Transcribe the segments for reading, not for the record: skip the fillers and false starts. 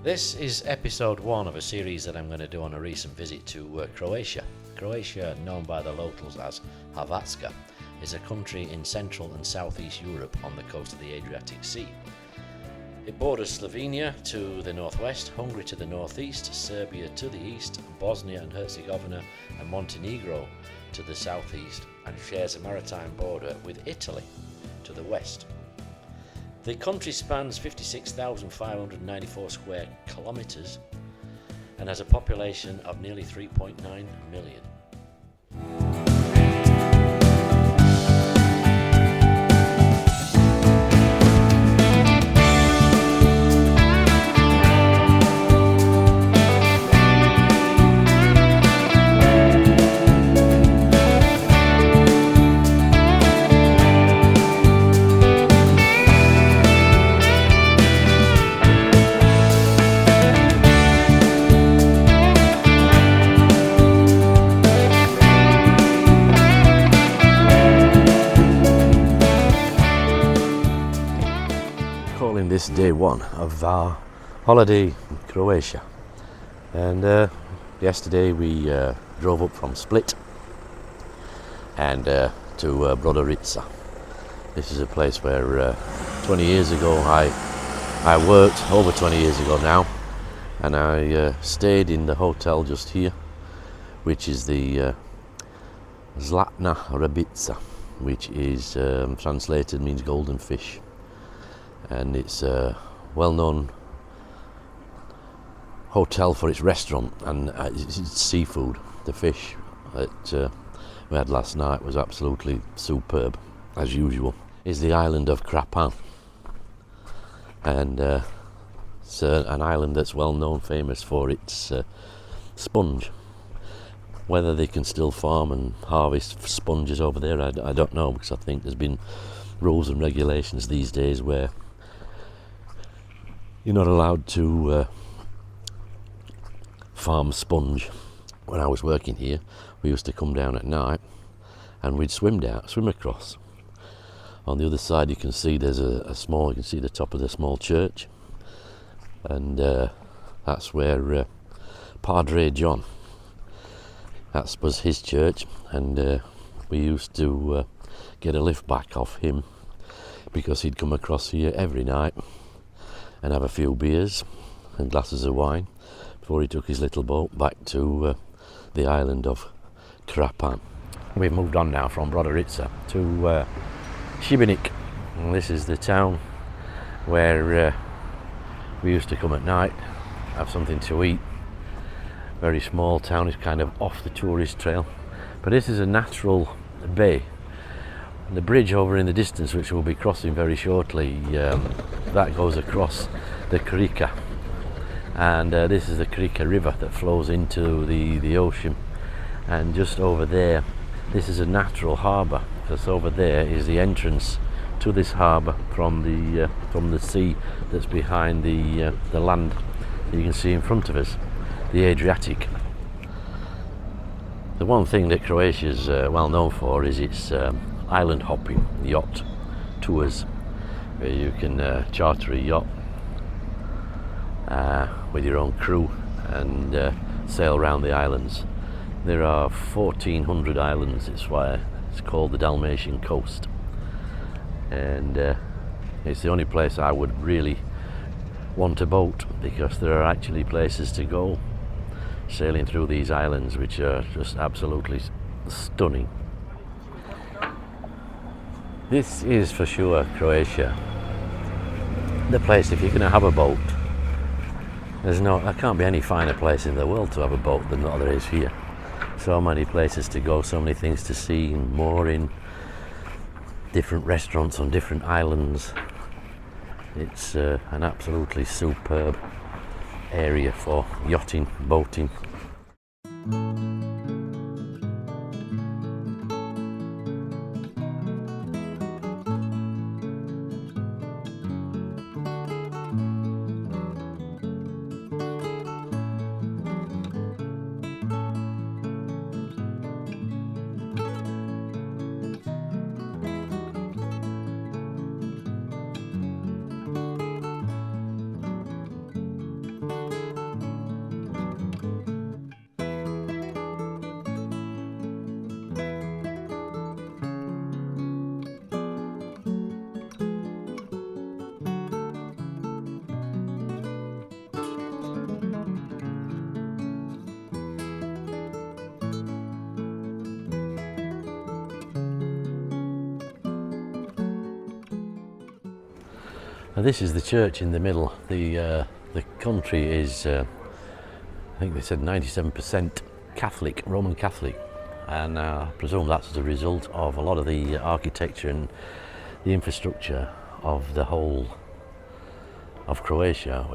This is episode 1 of a series that I'm going to do on a recent visit to Croatia. Croatia, known by the locals as Hrvatska, is a country in Central and Southeast Europe on the coast of the Adriatic Sea. It borders Slovenia to the northwest, Hungary to the northeast, Serbia to the east, Bosnia and Herzegovina and Montenegro to the southeast, and shares a maritime border with Italy to the west. The country spans 56,594 square kilometres and has a population of nearly 3.9 million. Calling this day 1 of our holiday in Croatia, and yesterday we drove up from Split and to Brodarica. This is a place where 20 years ago I worked, over 20 years ago now, and I stayed in the hotel just here, which is the Zlatna Rybica, which is translated means golden fish. And it's a well-known hotel for its restaurant and its seafood. The fish that we had last night was absolutely superb, as usual. Is the island of Krapan, and it's an island that's well known, famous for its sponge. Whether they can still farm and harvest sponges over there, I don't know, because I think there's been rules and regulations these days where you're not allowed to farm sponge. When I was working here, we used to come down at night and we'd swim across. On the other side you can see there's you can see the top of the small church, and that's where Padre John, that was his church, and we used to get a lift back off him because he'd come across here every night and have a few beers and glasses of wine before he took his little boat back to the island of Krapan. We've moved on now from Brodarica to Sibenik. And this is the town where we used to come at night, have something to eat. Very small town, it's kind of off the tourist trail, but this is a natural bay. The bridge over in the distance, which we'll be crossing very shortly, that goes across the Krika, and this is the Krika river that flows into the ocean. And just over there, this is a natural harbour, because over there is the entrance to this harbour from the sea that's behind the land that you can see in front of us, the Adriatic. The one thing that Croatia is well known for is its island hopping yacht tours, where you can charter a yacht with your own crew and sail around the islands. There are 1,400 islands. It's why it's called the Dalmatian coast, and it's the only place I would really want a boat, because there are actually places to go sailing through these islands which are just absolutely stunning. This is for sure Croatia, the place if you're going to have a boat. There can't be any finer place in the world to have a boat than what there is here. So many places to go, so many things to see, and more in different restaurants on different islands. It's an absolutely superb area for yachting, boating. Now this is the church in the middle. The country is, I think they said 97% Catholic, Roman Catholic, and I presume that's as a result of a lot of the architecture and the infrastructure of the whole of Croatia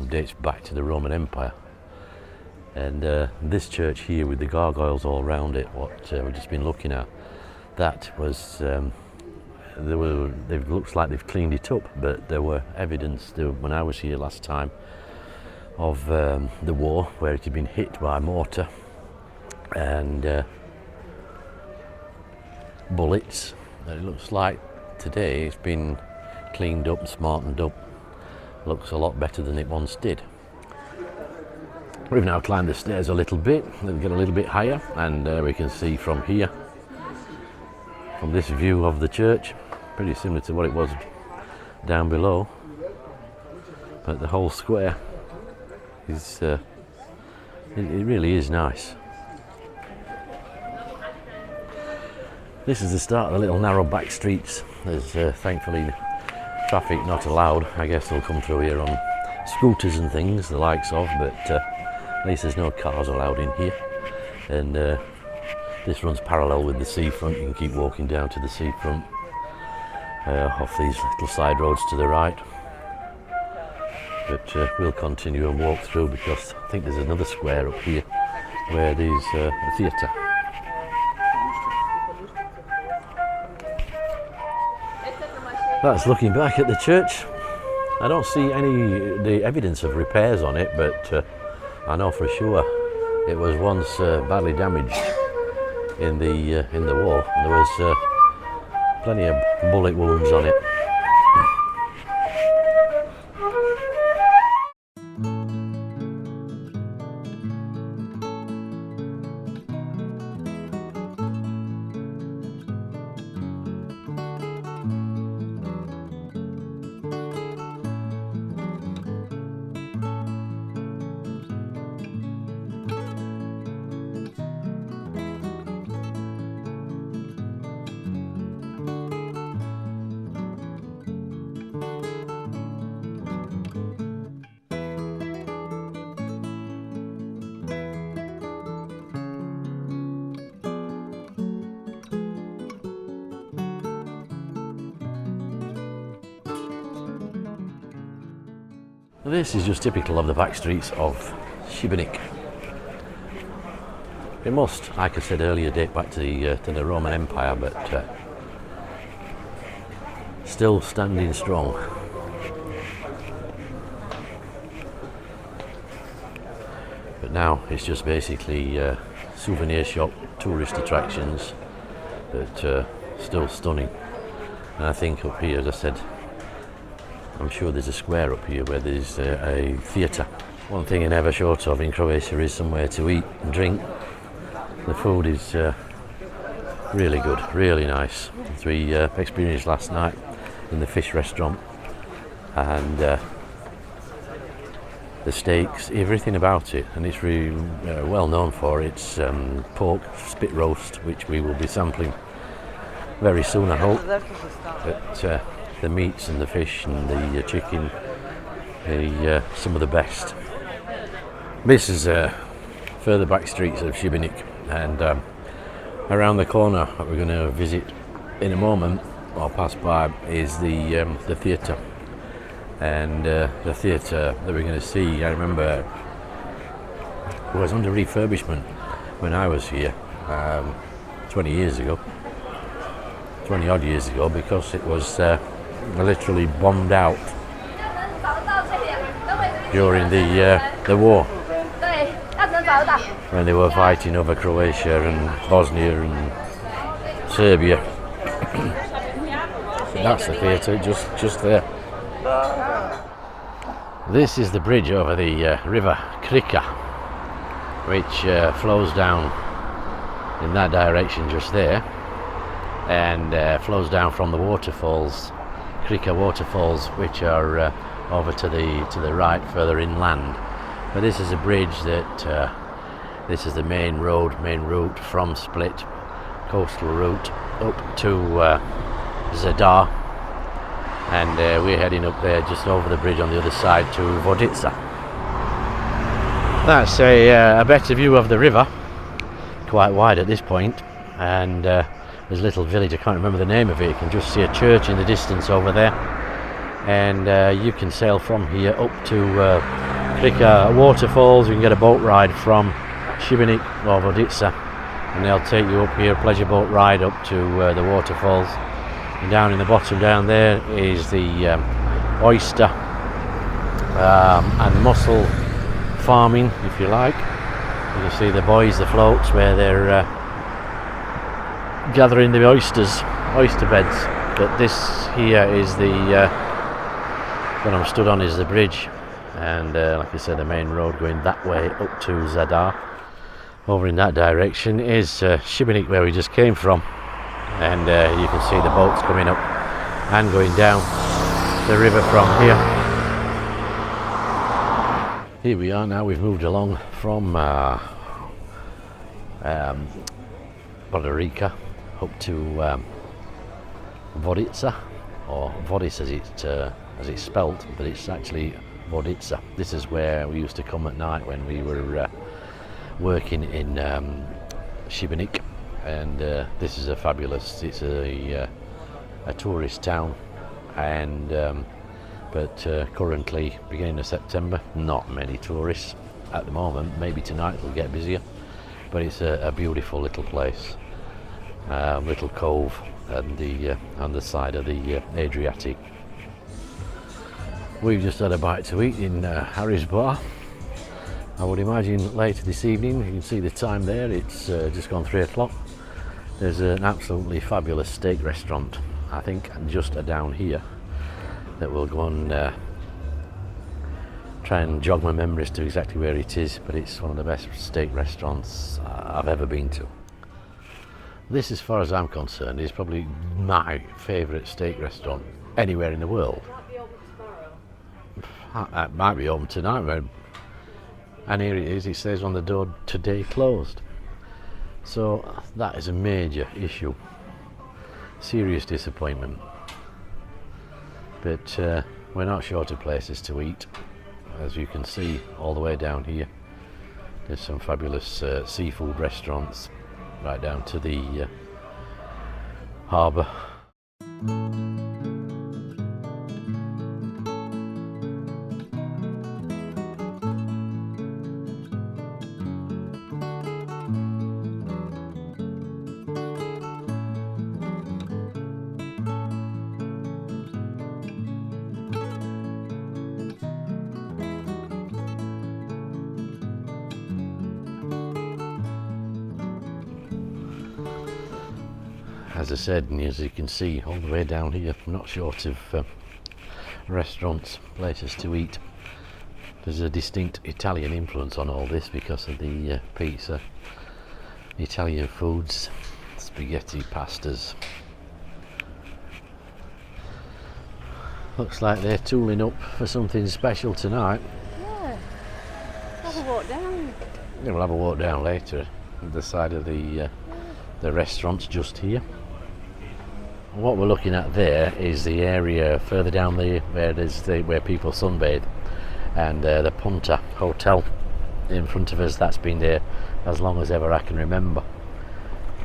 dates back to the Roman Empire. And this church here with the gargoyles all around it, what we've just been looking at, that was, it looks like they've cleaned it up, but there were evidence when I was here last time of the war, where it had been hit by mortar and bullets. And it looks like today it's been cleaned up and smartened up. Looks a lot better than it once did. We've now climbed the stairs a little bit, we'll get a little bit higher, and we can see from here, from this view of the church, pretty similar to what it was down below, but the whole square is, it really is nice. This is the start of the little narrow back streets. There's thankfully traffic not allowed. I guess they'll come through here on scooters and things, the likes of, but at least there's no cars allowed in here. And this runs parallel with the seafront. You can keep walking down to the seafront off these little side roads to the right. But we'll continue and walk through, because I think there's another square up here where there's a theatre. That's looking back at the church. I don't see the evidence of repairs on it, but I know for sure it was once badly damaged in the war. There was plenty of bullet wounds on it. This is just typical of the back streets of Sibenik. It must, like I said earlier, date back to the Roman Empire, but still standing strong. But now it's just basically souvenir shop, tourist attractions, but still stunning. And I think up here, as I said, I'm sure there's a square up here where there's a theatre. One thing you're never short of in Croatia is somewhere to eat and drink. The food is really good, really nice. As we experienced last night in the fish restaurant, and the steaks, everything about it, and it's really well known for its pork spit roast, which we will be sampling very soon, I hope. But the meats and the fish and the chicken, some of the best. This is further back streets of Sibenik, and around the corner that we're going to visit in a moment, or pass by, is the theatre. And the theatre that we're going to see, I remember, was under refurbishment when I was here 20 odd years ago, because it was literally bombed out during the war, when they were fighting over Croatia and Bosnia and Serbia. That's the theatre, just there. This is the bridge over the river Krika, which flows down in that direction just there, and flows down from the waterfalls, Krika waterfalls, which are over to the right, further inland. But this is a bridge that this is the main route from Split, coastal route up to Zadar, and we're heading up there just over the bridge on the other side to Vodice. That's a better view of the river, quite wide at this point, and there's a little village, I can't remember the name of it. You can just see a church in the distance over there, and you can sail from here up to Brodarica waterfalls. You can get a boat ride from Sibenik or Vodice, and they'll take you up here, pleasure boat ride up to the waterfalls. And down in the bottom down there is the oyster and mussel farming, if you like. You can see the boys, the floats, where they're gathering the oyster beds. But this here is the what I'm stood on is the bridge, and like I said, the main road going that way up to Zadar. Over in that direction is Sibenik, where we just came from, and you can see the boats coming up and going down the river from here. Here we are now. We've moved along from Brodarica up to Vodice, or Vodice as it's spelt, but it's actually Vodice. This is where we used to come at night when we were working in Sibenik, and this is a fabulous. It's a tourist town, and but currently, beginning of September, not many tourists at the moment. Maybe tonight will get busier, but it's a beautiful little place, little cove on the side of the Adriatic. We've just had a bite to eat in Harry's Bar. I would imagine later this evening, you can see the time there, it's just gone 3 o'clock. There's an absolutely fabulous steak restaurant, I think, just down here, that will go and try and jog my memories to exactly where it is, but it's one of the best steak restaurants I've ever been to. This, as far as I'm concerned, is probably my favourite steak restaurant anywhere in the world. It might be open tonight, and here it is, it says on the door, today closed. So that is a major issue, serious disappointment. But we're not short of places to eat. As you can see all the way down here, there's some fabulous seafood restaurants right down to the harbour. As I said, and as you can see all the way down here, I'm not short of restaurants, places to eat. There's a distinct Italian influence on all this because of the pizza, Italian foods, spaghetti, pastas. Looks like they're tooling up for something special tonight. Yeah, have a walk down. Yeah, we'll have a walk down later on the side of the restaurants just here. What we're looking at there is the area further down there where people sunbathe, and the Punta Hotel in front of us, that's been there as long as ever I can remember.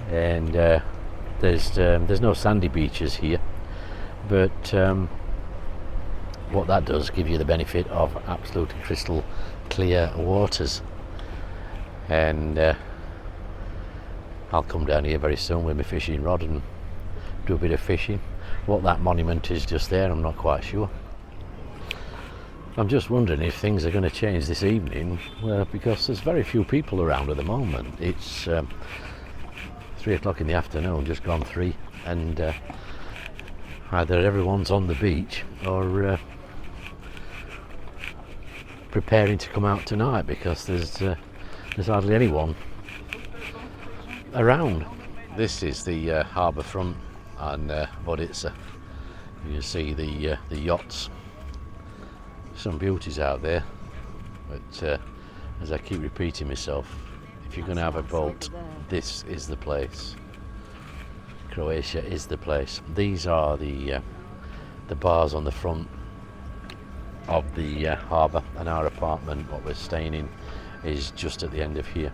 And there's no sandy beaches here, but what that does give you the benefit of absolutely crystal clear waters. And I'll come down here very soon with my fishing rod and do a bit of fishing. What that monument is just there, I'm not quite sure. I'm just wondering if things are going to change this evening, because there's very few people around at the moment. It's 3 o'clock in the afternoon, just gone 3, and either everyone's on the beach or preparing to come out tonight, because there's hardly anyone around. This is the harbour front on Vodice. You see the yachts. Some beauties out there, but as I keep repeating myself, if you're going to have a boat, this is the place. Croatia is the place. These are the the bars on the front of the harbour, and our apartment, what we're staying in, is just at the end of here.